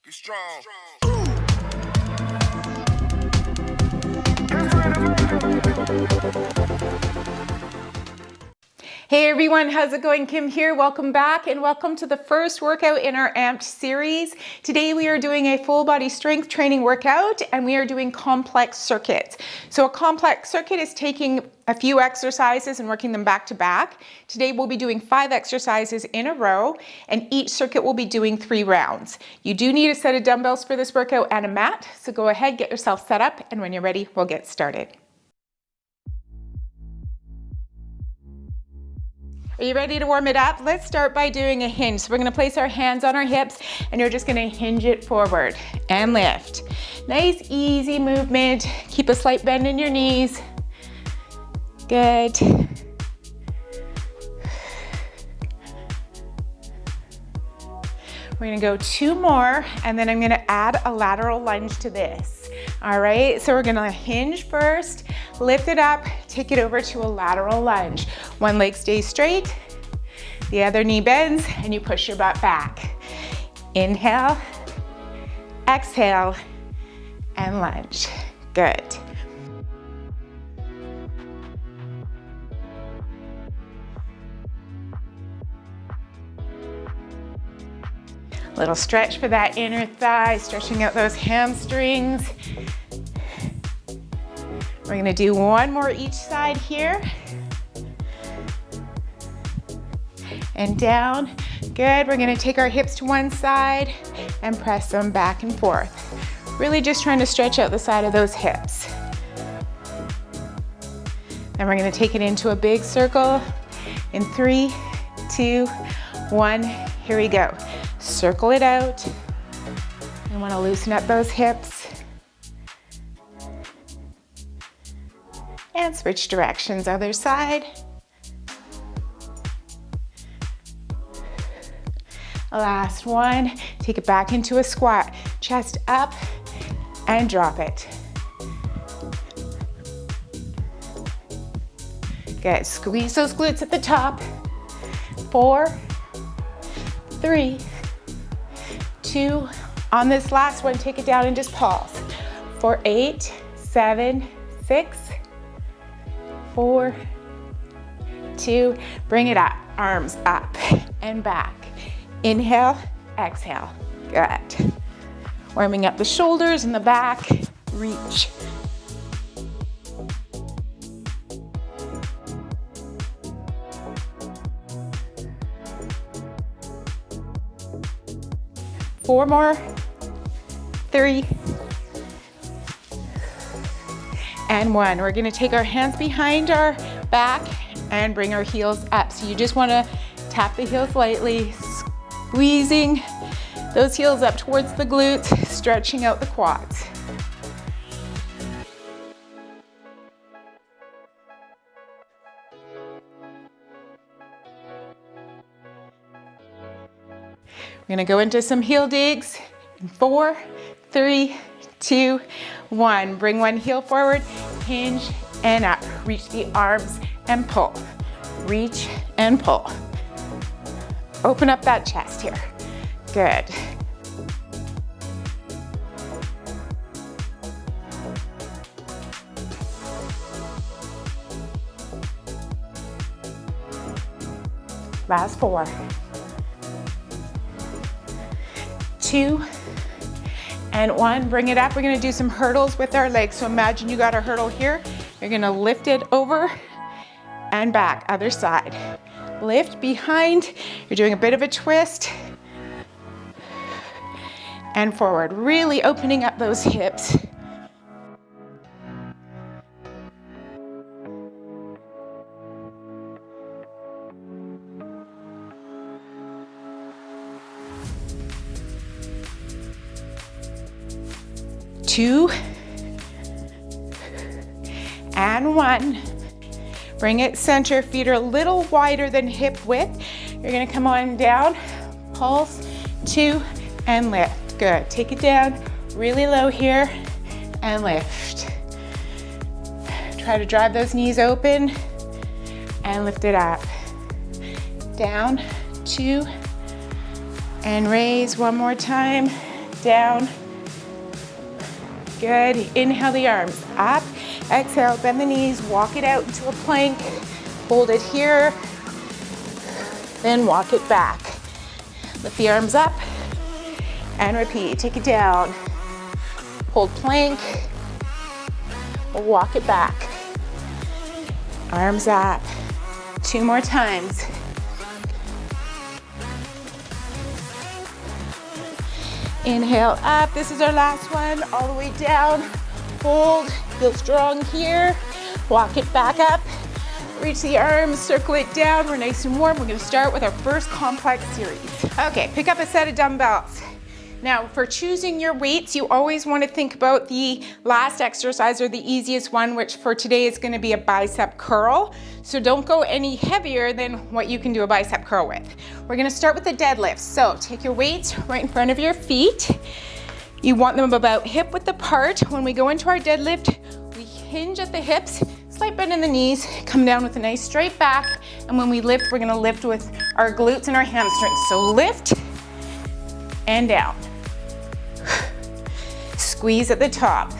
Get strong. Hey everyone, how's it going? Kim here. Welcome back and welcome to the first workout in our Amped series. Today we are doing a full body strength training workout and we are doing complex circuits. So a complex circuit is taking a few exercises and working them back to back. Today we'll be doing 5 exercises in a row and each circuit will be doing 3 rounds. You do need a set of dumbbells for this workout and a mat. So go ahead, get yourself set up, and when you're ready, we'll get started. Are you ready to warm it up? Let's start by doing a hinge. So we're gonna place our hands on our hips and you're just gonna hinge it forward and lift. Nice, easy movement. Keep a slight bend in your knees. Good. We're gonna go 2 more and then I'm gonna add a lateral lunge to this. All right, so we're gonna hinge first, lift it up, take it over to a lateral lunge. One leg stays straight, the other knee bends, and you push your butt back. Inhale, exhale, and lunge. Good. Little stretch for that inner thigh, stretching out those hamstrings. We're gonna do 1 more each side here. And down. Good, we're gonna take our hips to one side and press them back and forth. Really just trying to stretch out the side of those hips. Then we're gonna take it into a big circle in 3, 2, 1. Here we go. Circle it out. You wanna loosen up those hips. And switch directions, other side. Last one, take it back into a squat. Chest up and drop it. Good, squeeze those glutes at the top. 4, 3, 2. On this last one, take it down and just pause. For 8, 7, 6, 4, 2, bring it up. Arms up and back. Inhale, exhale. Good. Warming up the shoulders and the back. Reach. Four more. 3, and 1. We're gonna take our hands behind our back and bring our heels up. So you just wanna tap the heels lightly, squeezing those heels up towards the glutes, stretching out the quads. We're gonna go into some heel digs in 4, 3, 2, 1. Bring one heel forward, hinge and up. Reach the arms and pull. Reach and pull. Open up that chest here. Good. Last 4. 2 and 1. Bring it up. We're gonna do some hurdles with our legs. So imagine you got a hurdle here. You're gonna lift it over and back, other side. Lift behind. You're doing a bit of a twist. And forward, really opening up those hips. Two and 1. Bring it center, feet are a little wider than hip width. You're gonna come on down, pulse, 2, and lift. Good, take it down, really low here, and lift. Try to drive those knees open, and lift it up. Down, 2, and raise one more time, down. Good. Inhale the arms up. Exhale, bend the knees, walk it out into a plank. Hold it here. Then walk it back. Lift the arms up and repeat. Take it down. Hold plank. Walk it back. Arms up. 2 more times. Inhale up. This is our last one. All the way down. Hold. Feel strong here. Walk it back up. Reach the arms, circle it down. We're nice and warm. We're gonna start with our first complex series. Okay, pick up a set of dumbbells. Now, for choosing your weights, you always want to think about the last exercise or the easiest one, which for today is going to be a bicep curl. So don't go any heavier than what you can do a bicep curl with. We're going to start with the deadlift. So take your weights right in front of your feet. You want them about hip width apart. When we go into our deadlift, we hinge at the hips, slight bend in the knees, come down with a nice straight back. And when we lift, we're going to lift with our glutes and our hamstrings. So lift and down. Squeeze at the top.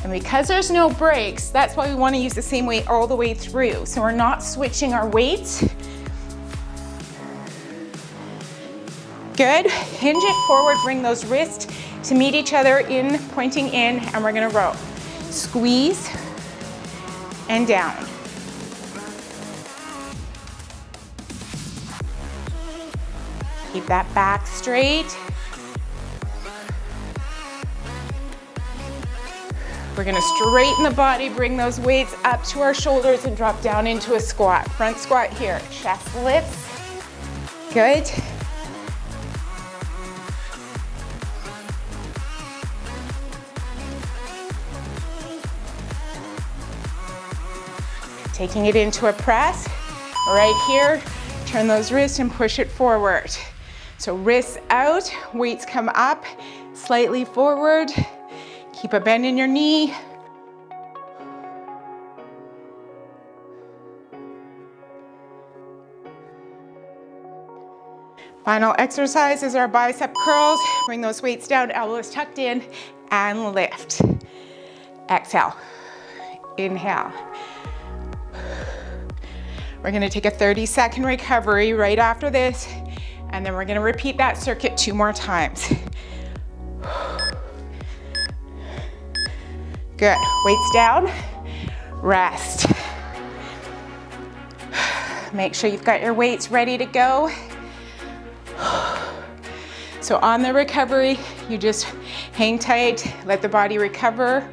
And because there's no breaks, that's why we want to use the same weight all the way through. So we're not switching our weights. Good. Hinge it forward, bring those wrists to meet each other in, pointing in, and we're going to row. Squeeze and down. Keep that back straight. We're gonna straighten the body, bring those weights up to our shoulders and drop down into a squat. Front squat here, chest lifts. Good. Taking it into a press. Right here, turn those wrists and push it forward. So wrists out, weights come up, slightly forward. Keep a bend in your knee. Final exercise is our bicep curls. Bring those weights down, elbows tucked in, and lift. Exhale. Inhale. We're gonna take a 30-second recovery right after this, and then we're gonna repeat that circuit 2 more times. Good. Weights down. Rest. Make sure you've got your weights ready to go. So on the recovery, you just hang tight, let the body recover,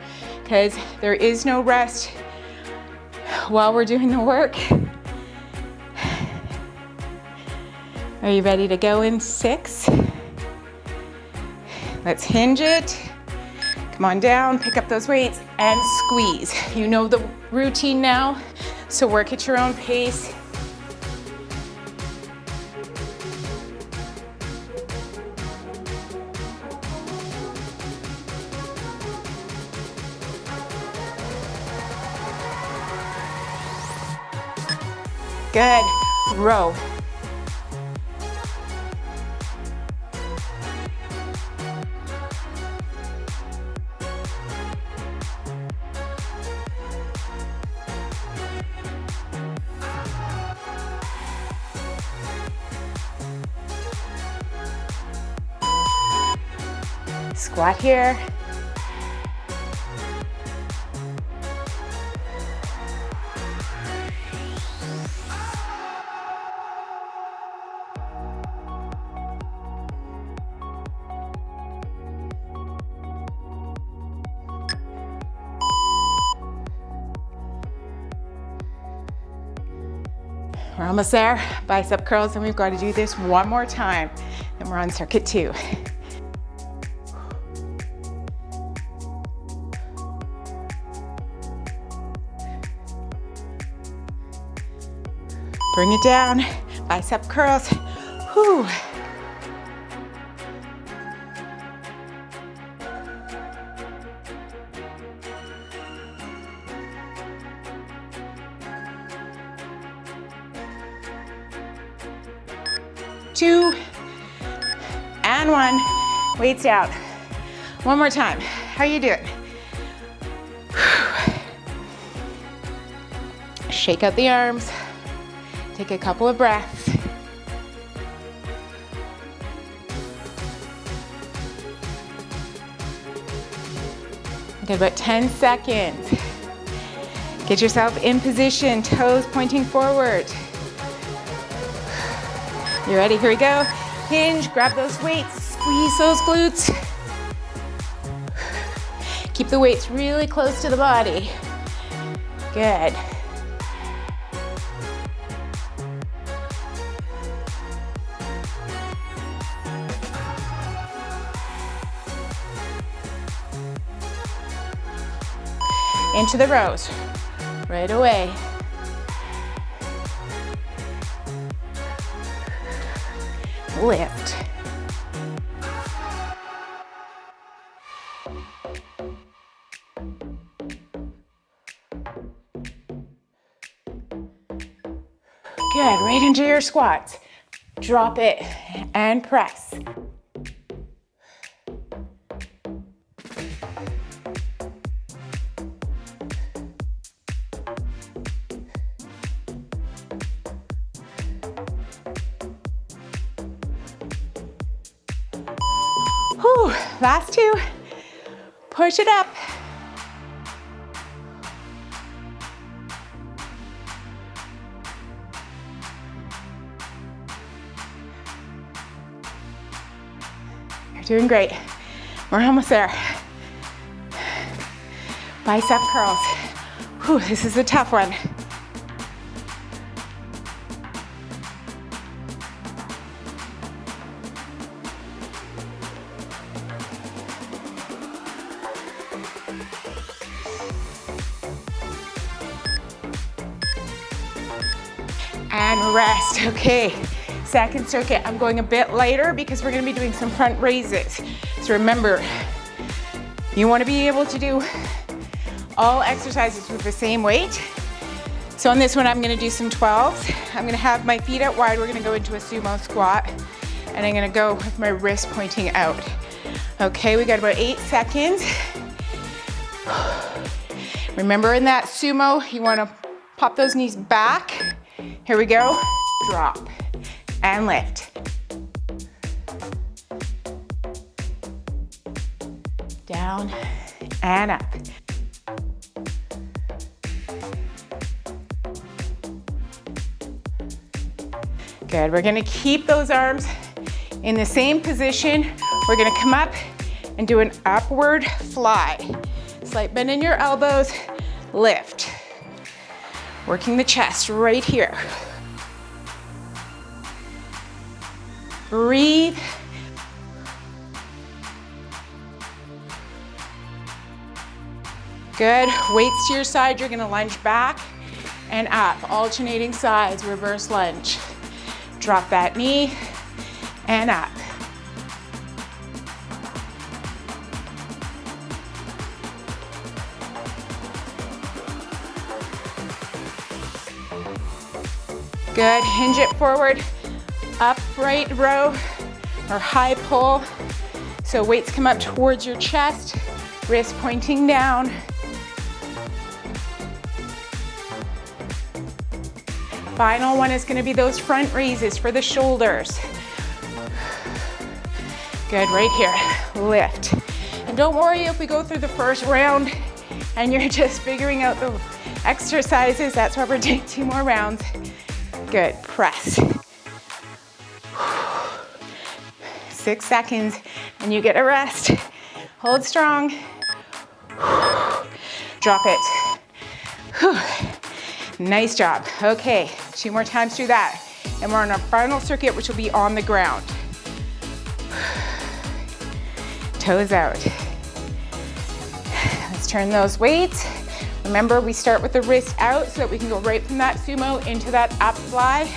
because there is no rest while we're doing the work. Are you ready to go in 6? Let's hinge it. Come on down, pick up those weights and squeeze. You know the routine now, so work at your own pace. Good. Row. Squat here. We're almost there. Bicep curls, and we've got to do this one more time. Then we're on circuit 2. Bring it down, bicep curls. Whew. Two, And one, weights down. One more time. How you doing? Shake out the arms. Take a couple of breaths. Okay, about 10 seconds. Get yourself in position, toes pointing forward. You ready? Here we go. Hinge, grab those weights, squeeze those glutes. Keep the weights really close to the body. Good. Into the rows, right away. Lift. Good, right into your squats. Drop it and press. Whew, last two. Push it up. You're doing great. We're almost there. Bicep curls. Whew, this is a tough one. And rest. Okay, second circuit. I'm going a bit lighter because we're gonna be doing some front raises. So remember, you wanna be able to do all exercises with the same weight. So on this one, I'm gonna do some 12s. I'm gonna have my feet out wide. We're gonna go into a sumo squat. And I'm gonna go with my wrist pointing out. Okay, we got about 8 seconds. Remember in that sumo, you wanna pop those knees back. Here we go, drop and lift. Down and up. Good, we're gonna keep those arms in the same position. We're gonna come up and do an upward fly. Slight bend in your elbows, lift. Working the chest right here. Breathe. Good, weights to your side. You're gonna lunge back and up, alternating sides, reverse lunge. Drop that knee and up. Good, hinge it forward, upright row or high pull. So weights come up towards your chest, wrist pointing down. Final one is gonna be those front raises for the shoulders. Good, right here, lift. And don't worry if we go through the first round and you're just figuring out the exercises, that's why we're doing 2 more rounds. Good, press. 6 seconds and you get a rest. Hold strong. Drop it. Nice job. Okay, 2 more times through that. And we're on our final circuit, which will be on the ground. Toes out. Let's turn those weights. Remember, we start with the wrist out so that we can go right from that sumo into that up fly.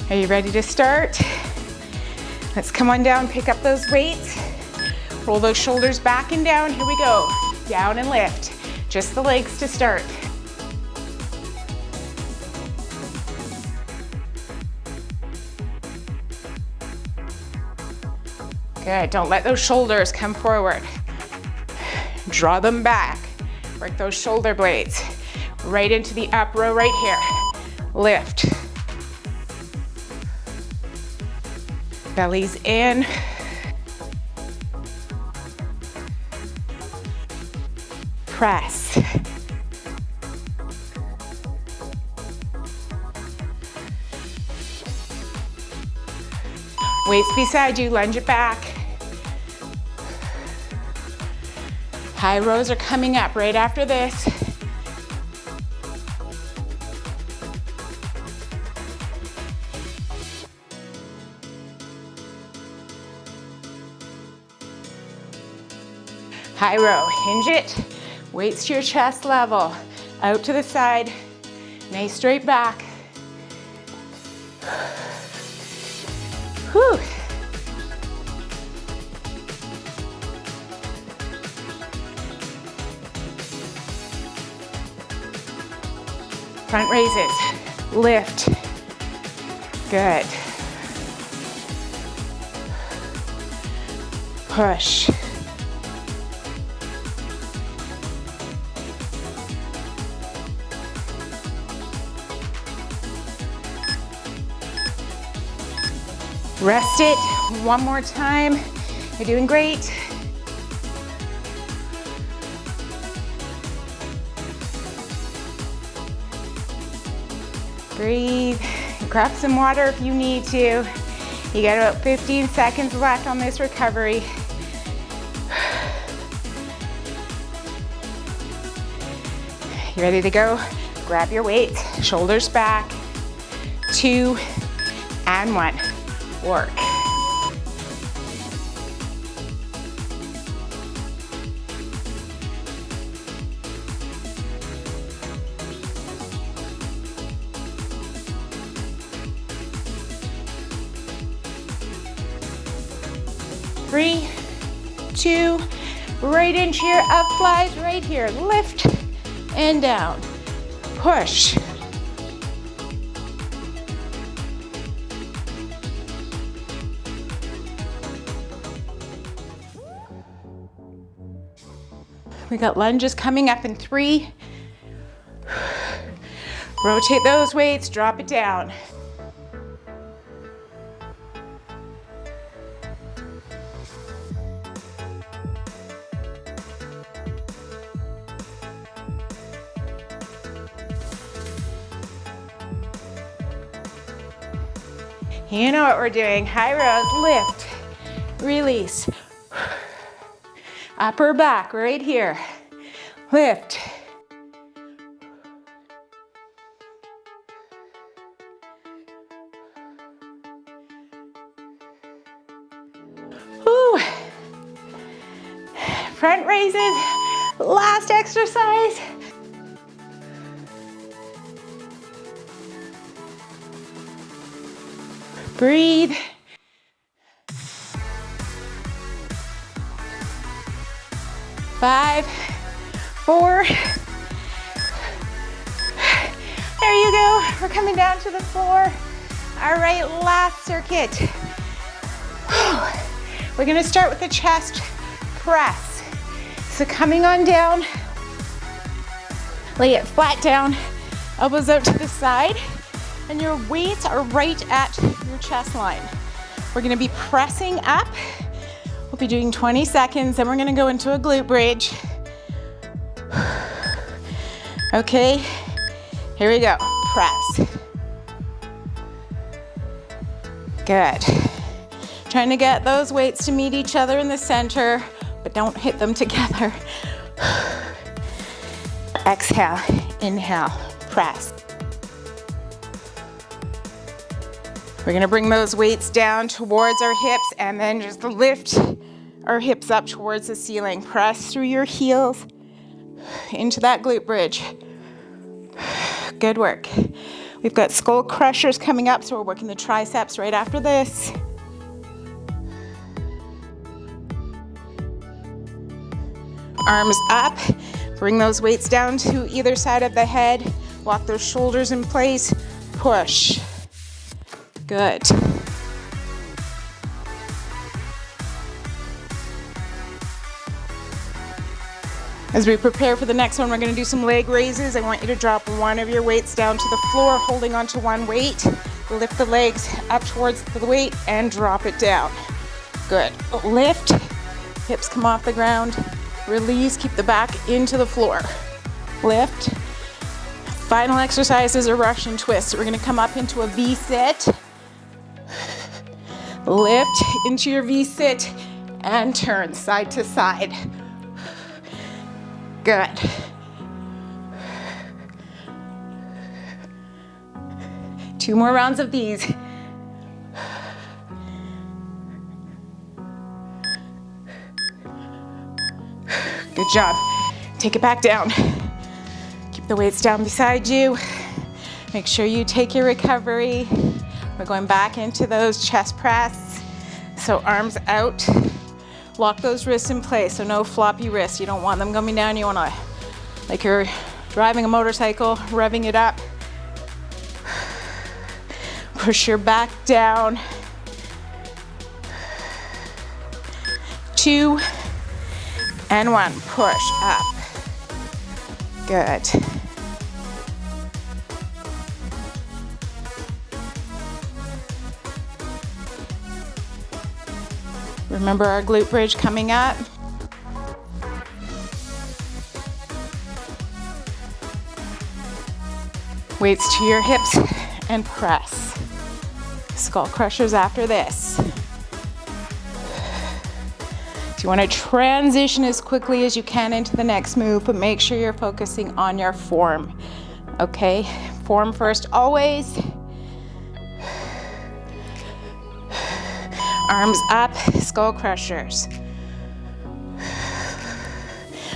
Are you ready to start? Let's come on down, pick up those weights. Roll those shoulders back and down. Here we go. Down and lift. Just the legs to start. Good, don't let those shoulders come forward. Draw them back. Work those shoulder blades right into the up row right here. Lift. Belly's in. Press. Weights beside you, lunge it back. High rows are coming up right after this. High row, hinge it, weights to your chest level, out to the side, nice straight back. Whew. Front raises, lift, good. Push. Rest it one more time. You're doing great. Breathe. Grab some water if you need to. You got about 15 seconds left on this recovery. You ready to go? Grab your weights, shoulders back. 2 and 1. Work. Three, 2, right into your up flies right here. Lift and down. Push. We got lunges coming up in 3. Rotate those weights, drop it down. You know what we're doing. High rows, lift, release. Upper back right here. Lift. Woo. Front raises, last exercise. Breathe. 5, 4. There you go. We're coming down to the floor. All right, last circuit. We're gonna start with the chest press. So coming on down, lay it flat down, elbows out to the side, and your weights are right at your chest line. We're gonna be pressing up. We'll be doing 20 seconds, then we're gonna go into a glute bridge. Okay, here we go, press. Good. Trying to get those weights to meet each other in the center, but don't hit them together. Exhale, inhale, press. We're gonna bring those weights down towards our hips and then just lift our hips up towards the ceiling. Press through your heels into that glute bridge. Good work. We've got skull crushers coming up, so we're working the triceps right after this. Arms up. Bring those weights down to either side of the head. Lock those shoulders in place. Push. Good. As we prepare for the next one, we're gonna do some leg raises. I want you to drop one of your weights down to the floor, holding onto one weight. Lift the legs up towards the weight and drop it down. Good. Lift, hips come off the ground. Release, keep the back into the floor. Lift. Final exercise is a Russian twist. We're gonna come up into a V-sit. Lift into your V-sit and turn side to side. Good. Two more rounds of these. Good job. Take it back down. Keep the weights down beside you. Make sure you take your recovery. We're going back into those chest press. So arms out. Lock those wrists in place, so no floppy wrists. You don't want them coming down. You want to, like you're driving a motorcycle, revving it up. Push your back down. 2 and 1. Push up. Good. Remember our glute bridge coming up. Weights to your hips and press. Skull crushers after this. So you want to transition as quickly as you can into the next move, but make sure you're focusing on your form. Okay, form first always. Arms up, skull crushers.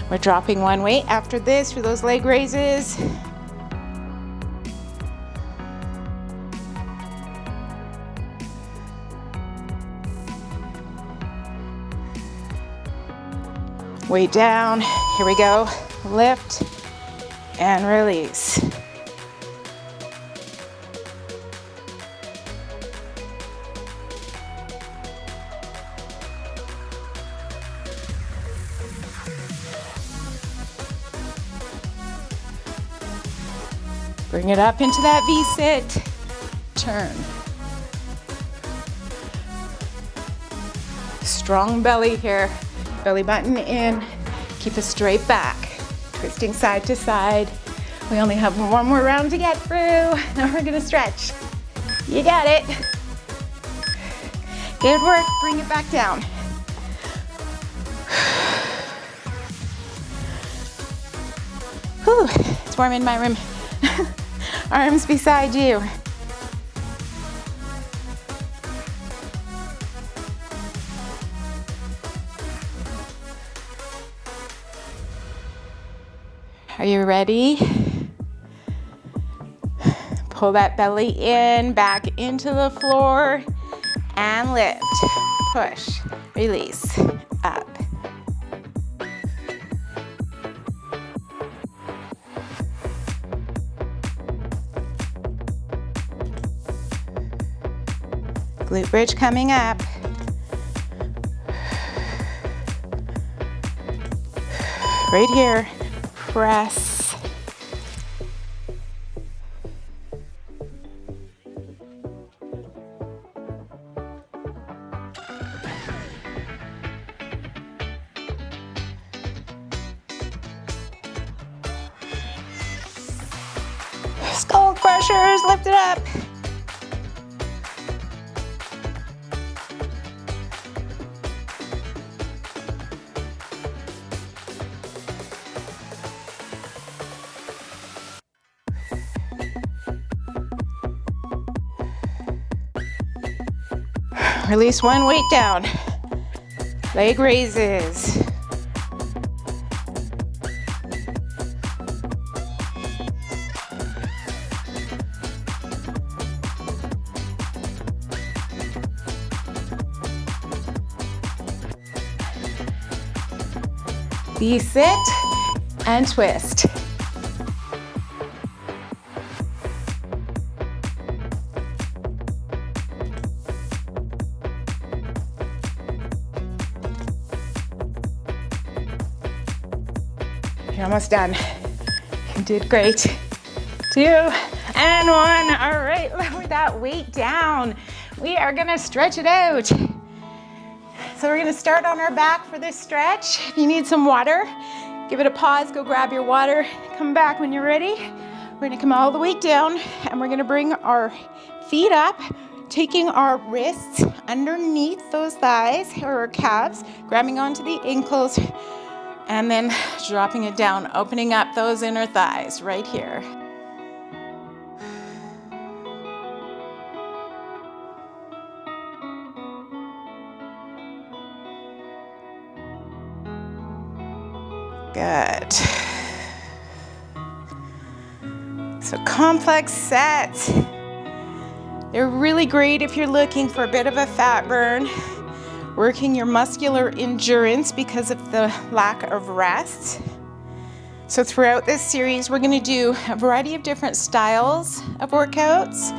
We're dropping one weight after this for those leg raises. Weight down, here we go. Lift and release. Bring it up into that V-sit. Turn. Strong belly here. Belly button in. Keep a straight back. Twisting side to side. We only have one more round to get through. Now we're gonna stretch. You got it. Good work. Bring it back down. Whew. It's warm in my room. Arms beside you. Are you ready? Pull that belly in, back into the floor, and lift. Push, release, up. Glute bridge coming up. Right here, press. Skull crushers, lift it up. Release one weight down. Leg raises. V-sit and twist. You're almost done. You did great. 2 and 1. All right, lower that weight down. We are gonna stretch it out. So we're gonna start on our back for this stretch. If you need some water, give it a pause, go grab your water, come back when you're ready. We're gonna come all the way down and we're gonna bring our feet up, taking our wrists underneath those thighs or our calves, grabbing onto the ankles, and then dropping it down, opening up those inner thighs right here. Good. So complex sets. They're really great if you're looking for a bit of a fat burn, working your muscular endurance because of the lack of rest. So throughout this series, we're gonna do a variety of different styles of workouts.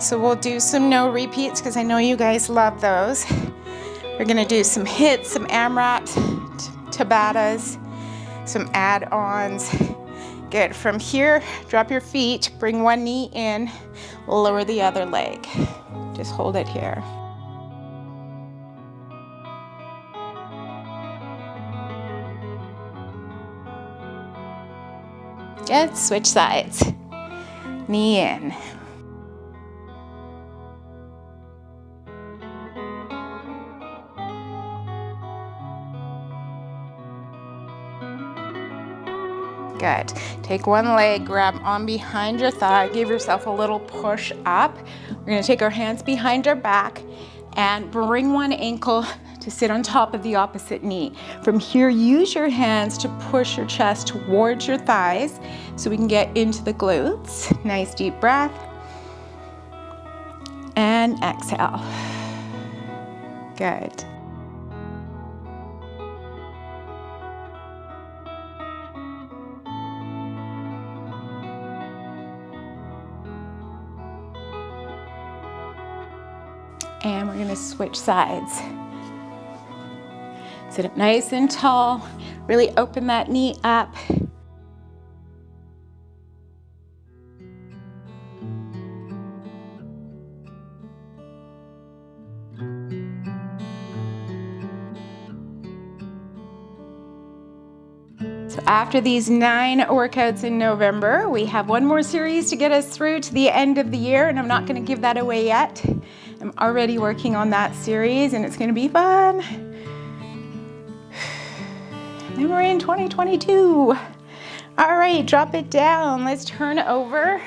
So we'll do some no repeats because I know you guys love those. We're gonna do some hits, some AMRAPs, Tabatas, some add-ons. Good. From here, drop your feet, bring one knee in, lower the other leg. Just hold it here. Good. Switch sides. Knee in. Good. Take one leg, grab on behind your thigh, give yourself a little push up. We're gonna take our hands behind our back and bring one ankle to sit on top of the opposite knee. From here, use your hands to push your chest towards your thighs so we can get into the glutes. Nice deep breath. And exhale. Good. And we're gonna switch sides. Sit up nice and tall. Really open that knee up. So after these 9 workouts in November, we have one more series to get us through to the end of the year, and I'm not gonna give that away yet. I'm already working on that series and it's gonna be fun. Then we're in 2022. All right, drop it down. Let's turn over.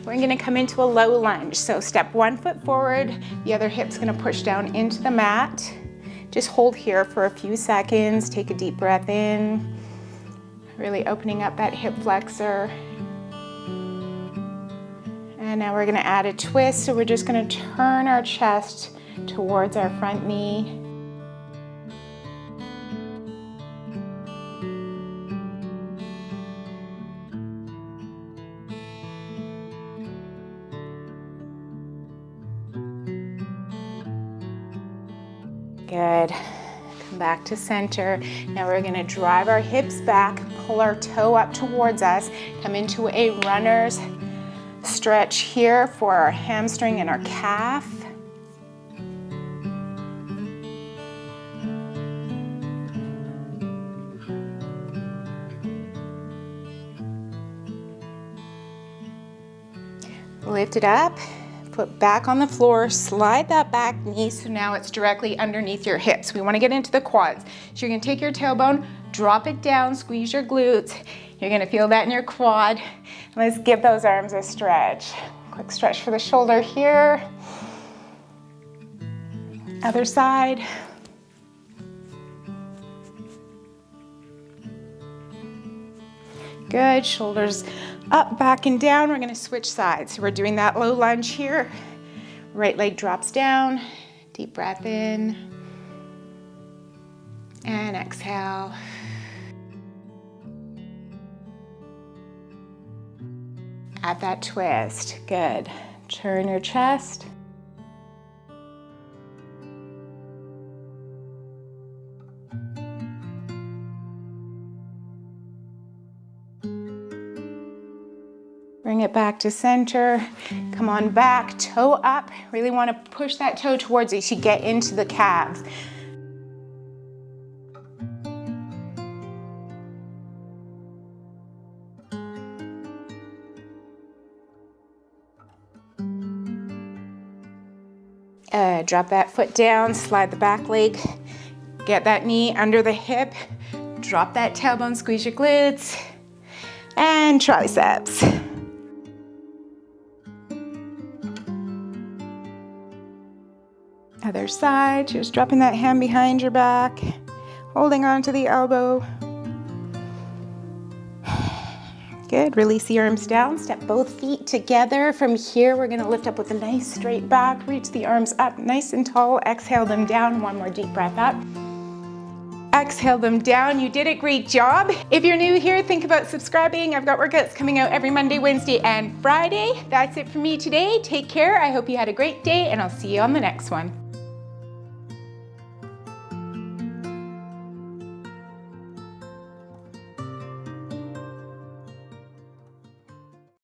We're gonna come into a low lunge. So step one foot forward, the other hip's gonna push down into the mat. Just hold here for a few seconds. Take a deep breath in. Really opening up that hip flexor. And now we're gonna add a twist. So we're just gonna turn our chest towards our front knee. Good. Come back to center. Now we're gonna drive our hips back, pull our toe up towards us, come into a runner's stretch here for our hamstring and our calf. Lift it up, foot back on the floor, slide that back knee so now it's directly underneath your hips. We wanna get into the quads. So you're gonna take your tailbone, drop it down, squeeze your glutes. You're gonna feel that in your quad. Let's give those arms a stretch. Quick stretch for the shoulder here. Other side. Good, shoulders up, back, and down. We're gonna switch sides. So we're doing that low lunge here. Right leg drops down. Deep breath in. And exhale. Add that twist. Good. Turn your chest. Bring it back to center. Come on back, toe up. Really want to push that toe towards you so you get into the calves. Drop that foot down, slide the back leg, get that knee under the hip, drop that tailbone, squeeze your glutes, and triceps. Other side, just dropping that hand behind your back, holding on to the elbow. Good, release the arms down, step both feet together. From here, we're gonna lift up with a nice straight back, reach the arms up nice and tall, exhale them down, one more deep breath up. Exhale them down, you did a great job. If you're new here, think about subscribing. I've got workouts coming out every Monday, Wednesday, and Friday. That's it for me today. Take care, I hope you had a great day, and I'll see you on the next one.